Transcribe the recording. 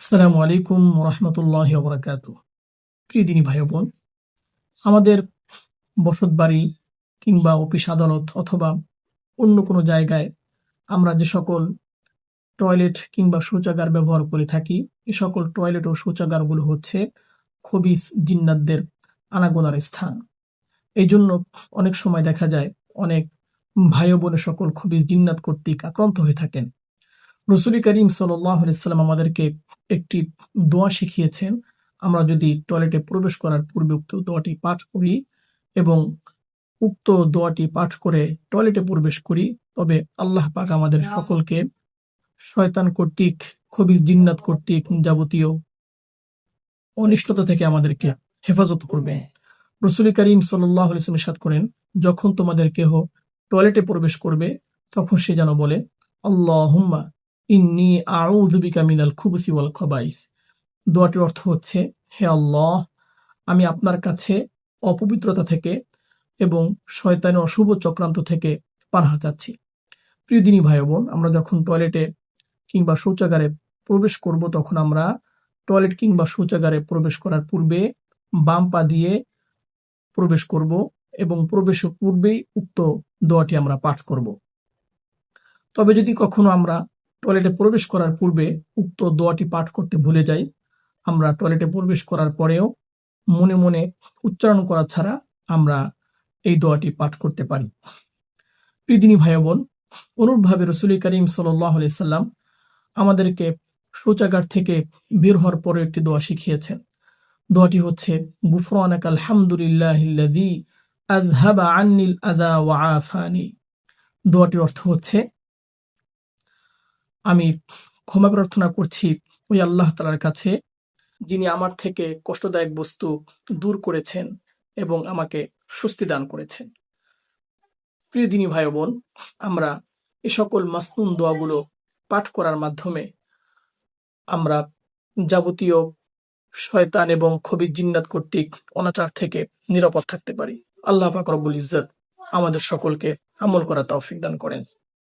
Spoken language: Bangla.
আসসালামু আলাইকুম রহমতুল্লাহি ওবরাকাতু। প্রিয় দিনী ভাই বোন, আমাদের বসত বাড়ি কিংবা অফিস আদালত অথবা অন্য কোনো জায়গায় আমরা যে সকল টয়লেট কিংবা শৌচাগার ব্যবহার করে থাকি, এ সকল টয়লেট ও শৌচাগারগুলো হচ্ছে খবিস জিন্নাতদের আনাগোনার স্থান। এই জন্য অনেক সময় দেখা যায় অনেক ভাই ও বোনের সকল খবিস জিন্নাত কর্তৃক আক্রান্ত হয়ে থাকেন। রসুল করিম সাল্লাল্লাহু আলাইহি সাল্লাম আমাদেরকে একটি দোয়া শিখিয়েছেন। আমরা যদি টয়লেটে প্রবেশ করার পূর্বে উক্ত দোয়াটি পাঠ করি এবং উক্ত দোয়াটি পাঠ করে টয়লেটে প্রবেশ করি, তবে আল্লাহ পাক আমাদের সকলকে শয়তান কর্তৃক, খবিস জিন্নাত কর্তৃক যাবতীয় অনিষ্টতা থেকে আমাদেরকে হেফাজত করবেন। রসুল করিম সাল্লাল্লাহু আলাইহি ওয়াসাল্লাম ইরশাদ করেন, যখন তোমাদের কেহ টয়লেটে প্রবেশ করবে তখন সে যেন বলে, আল্লাহুম্মা ইন্নী আউযু বিকা মিনাল খুবুসি ওয়াল খাবাইস। দোয়াটির অর্থ হচ্ছে, হে আল্লাহ, আমি আপনার কাছে অপবিত্রতা থেকে এবং শয়তানের অশুভ চক্রান্ত থেকে পানাহ চাচ্ছি। প্রিয় দিনী ভাই বোন, আমরা যখন টয়লেটে কিংবা শৌচাগারে প্রবেশ করব তখন আমরা টয়লেট কিংবা শৌচাগারে প্রবেশ করার পূর্বে বাম পা দিয়ে প্রবেশ করব এবং প্রবেশের পূর্বেই উক্ত দোয়াটি আমরা পাঠ করব। তবে যদি কখনো আমরা টয়লেটে প্রবেশ করার পূর্বে উক্ত দোয়াটি পাঠ করতে ভুলে যাই, আমরা টয়লেটে প্রবেশ করার পরেও মনে মনে উচ্চারণ করা ছাড়া আমরা এই দোয়াটি পাঠ করতে পারি। প্রিয় দিনী ভাই বোন, অনুরূপভাবে রসুল করিম সাল্লাল্লাহু আলাইহি সাল্লাম আমাদেরকে শৌচাগার থেকে বের হওয়ার পরে একটি দোয়া শিখিয়েছেন। দোয়াটি হচ্ছে, গুফরানাকা আলহামদুলিল্লাহিল্লাযী আযহাবা আন্নিল আযা ওয়া আফানি। দোয়াটির অর্থ হচ্ছে, আমি ক্ষমা প্রার্থনা করছি ওই আল্লাহ তাআলার কাছে, যিনি আমার থেকে কষ্টদায়ক বস্তু দূর করেছেন এবং আমাকে স্বস্তি দান করেছেন। প্রিয় দিনী ভাই বোন, আমরা এ সকল মাসনুন দোয়াগুলো পাঠ করার মাধ্যমে আমরা যাবতীয় শয়তান এবং খবিস জিন্নাত কর্তৃক অনাচার থেকে নিরাপদ থাকতে পারি। আল্লাহ পাক রব্বুল ইজ্জত আমাদের সকলকে আমল করার তৌফিক দান করেন।